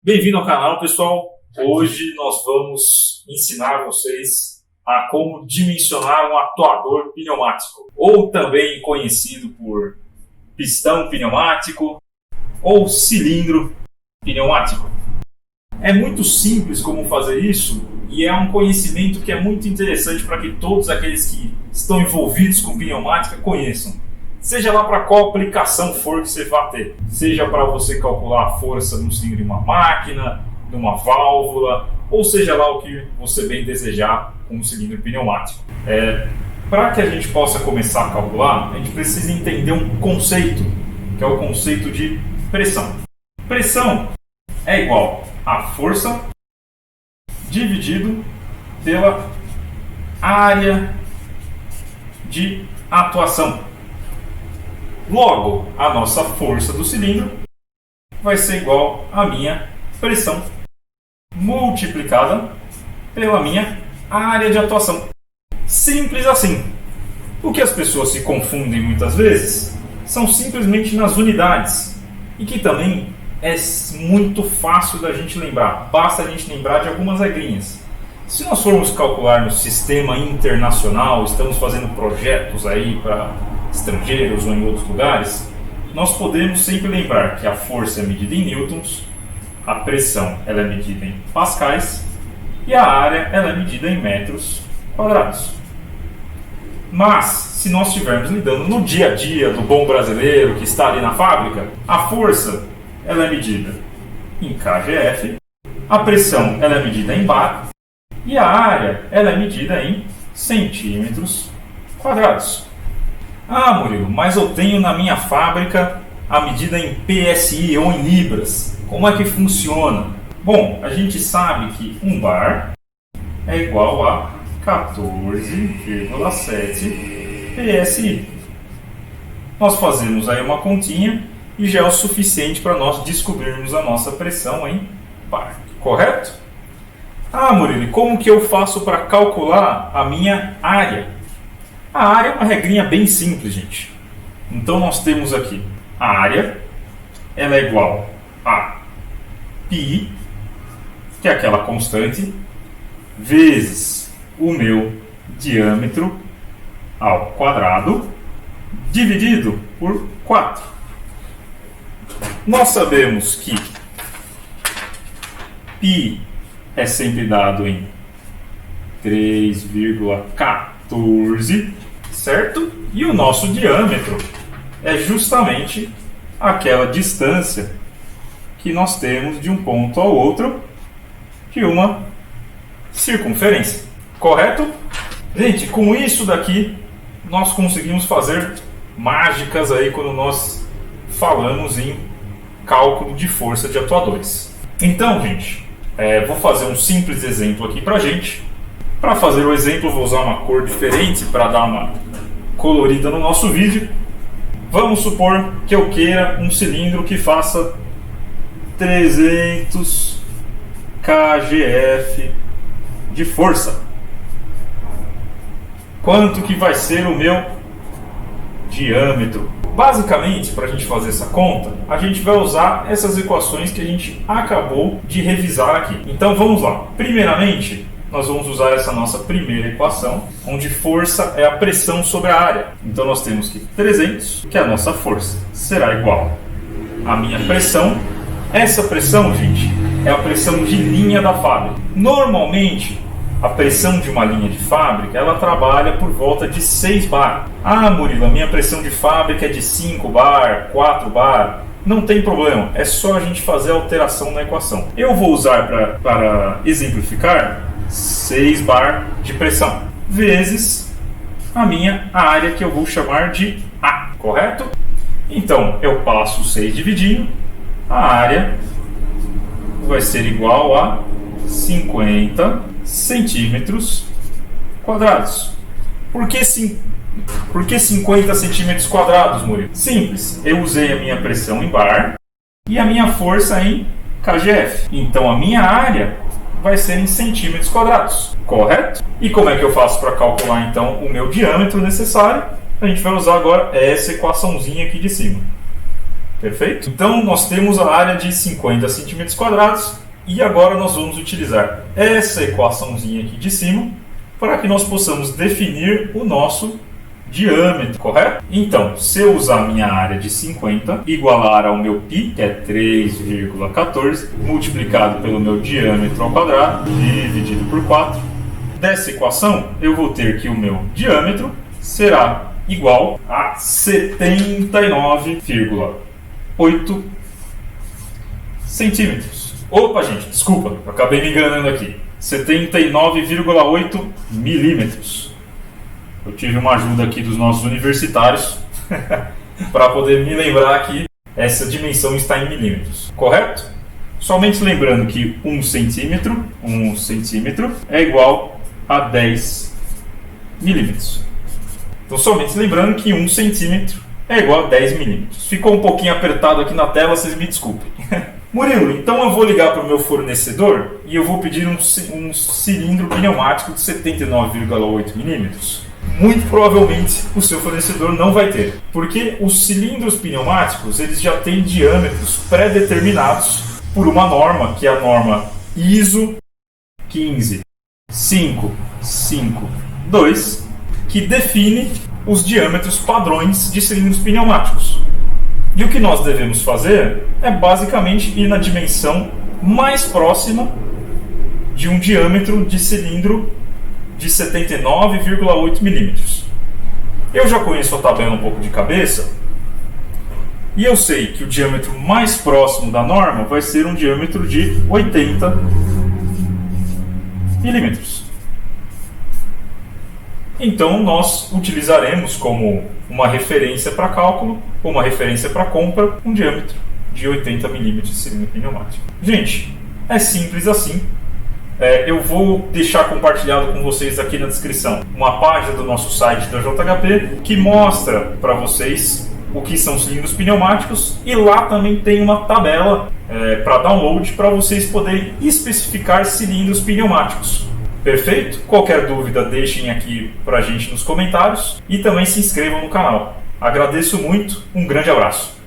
Bem-vindo ao canal, pessoal. Hoje nós vamos ensinar vocês a como dimensionar um atuador pneumático, ou também conhecido por pistão pneumático ou cilindro pneumático. É muito simples como fazer isso e é um conhecimento que é muito interessante para que todos aqueles que estão envolvidos com pneumática conheçam. Seja lá para qual aplicação for que você vá ter. Seja para você calcular a força no cilindro de uma máquina, de uma válvula, ou seja lá o que você bem desejar com um cilindro pneumático. Para que a gente possa começar a calcular, a gente precisa entender um conceito, que é o conceito de pressão. Pressão é igual a força dividido pela área de atuação. Logo, a nossa força do cilindro vai ser igual à minha pressão multiplicada pela minha área de atuação. Simples assim. O que as pessoas se confundem muitas vezes são simplesmente nas unidades, e que também é muito fácil da gente lembrar. Basta a gente lembrar de algumas regrinhas. Se nós formos calcular no sistema internacional, estamos fazendo projetos aí para estrangeiros ou em outros lugares, nós podemos sempre lembrar que a força é medida em newtons, a pressão ela é medida em pascais e a área ela é medida em metros quadrados. Mas, se nós estivermos lidando no dia a dia do bom brasileiro que está ali na fábrica, a força ela é medida em kgf, a pressão ela é medida em bar e a área ela é medida em centímetros quadrados. Ah, Murilo, mas eu tenho na minha fábrica a medida em PSI ou em libras. Como é que funciona? Bom, a gente sabe que um bar é igual a 14,7 PSI. Nós fazemos aí uma continha e já é o suficiente para nós descobrirmos a nossa pressão em bar, correto? Ah, Murilo, e como que eu faço para calcular a minha área? A área é uma regrinha bem simples, gente. Então nós temos aqui a área, ela é igual a π, que é aquela constante, vezes o meu diâmetro ao quadrado, dividido por 4. Nós sabemos que π é sempre dado em 3,14, certo? E o nosso diâmetro é justamente aquela distância que nós temos de um ponto ao outro de uma circunferência, correto? Gente, com isso daqui nós conseguimos fazer mágicas aí quando nós falamos em cálculo de força de atuadores. Então, gente, vou fazer um simples exemplo aqui pra gente. Para fazer o exemplo, vou usar uma cor diferente para dar uma colorida no nosso vídeo. Vamos supor que eu queira um cilindro que faça 300 kgf de força. Quanto que vai ser o meu diâmetro? Basicamente, para a gente fazer essa conta, a gente vai usar essas equações que a gente acabou de revisar aqui. Então vamos lá. Primeiramente, nós vamos usar essa nossa primeira equação, onde força é a pressão sobre a área. Então nós temos que 300, que é a nossa força, será igual à minha pressão. Essa pressão, gente, é a pressão de linha da fábrica. Normalmente, a pressão de uma linha de fábrica, ela trabalha por volta de 6 bar. Ah, Murilo, a minha pressão de fábrica é de 5 bar, 4 bar. Não tem problema, é só a gente fazer a alteração na equação. Eu vou usar para exemplificar 6 bar de pressão, vezes a minha área, que eu vou chamar de A, correto? Então, eu passo 6 dividindo, a área vai ser igual a 50 centímetros quadrados. Por que 50 centímetros quadrados, Murilo? Simples, eu usei a minha pressão em bar e a minha força em kgf. Então, a minha área vai ser em centímetros quadrados, correto? E como é que eu faço para calcular então o meu diâmetro necessário? A gente vai usar agora essa equaçãozinha aqui de cima. Perfeito? Então nós temos a área de 50 centímetros quadrados e agora nós vamos utilizar essa equaçãozinha aqui de cima para que nós possamos definir o nosso diâmetro, correto? Então, se eu usar a minha área de 50, igualar ao meu π, que é 3,14, multiplicado pelo meu diâmetro ao quadrado, dividido por 4, dessa equação eu vou ter que o meu diâmetro será igual a 79,8 centímetros. Opa, gente, desculpa, eu acabei me enganando aqui. 79,8 milímetros. Eu tive uma ajuda aqui dos nossos universitários para poder me lembrar que essa dimensão está em milímetros, correto? Somente lembrando que 1 centímetro é igual a 10 milímetros. Então, somente lembrando que 1 centímetro é igual a 10 milímetros. Ficou um pouquinho apertado aqui na tela, vocês me desculpem. Murilo, então eu vou ligar para o meu fornecedor e eu vou pedir um cilindro pneumático de 79,8 milímetros. Muito provavelmente o seu fornecedor não vai ter, porque os cilindros pneumáticos eles já têm diâmetros pré-determinados por uma norma, que é a norma ISO 15552, que define os diâmetros padrões de cilindros pneumáticos. E o que nós devemos fazer é basicamente ir na dimensão mais próxima de um diâmetro de cilindro de 79,8 milímetros. Eu já conheço a tabela um pouco de cabeça e eu sei que o diâmetro mais próximo da norma vai ser um diâmetro de 80 milímetros. Então nós utilizaremos como uma referência para cálculo ou uma referência para compra um diâmetro de 80 milímetros de cilindro pneumático. Gente, é simples assim. Eu vou deixar compartilhado com vocês aqui na descrição uma página do nosso site da JHP que mostra para vocês o que são cilindros pneumáticos e lá também tem uma tabela para download para vocês poderem especificar cilindros pneumáticos. Perfeito? Qualquer dúvida deixem aqui para a gente nos comentários e também se inscrevam no canal. Agradeço muito, um grande abraço.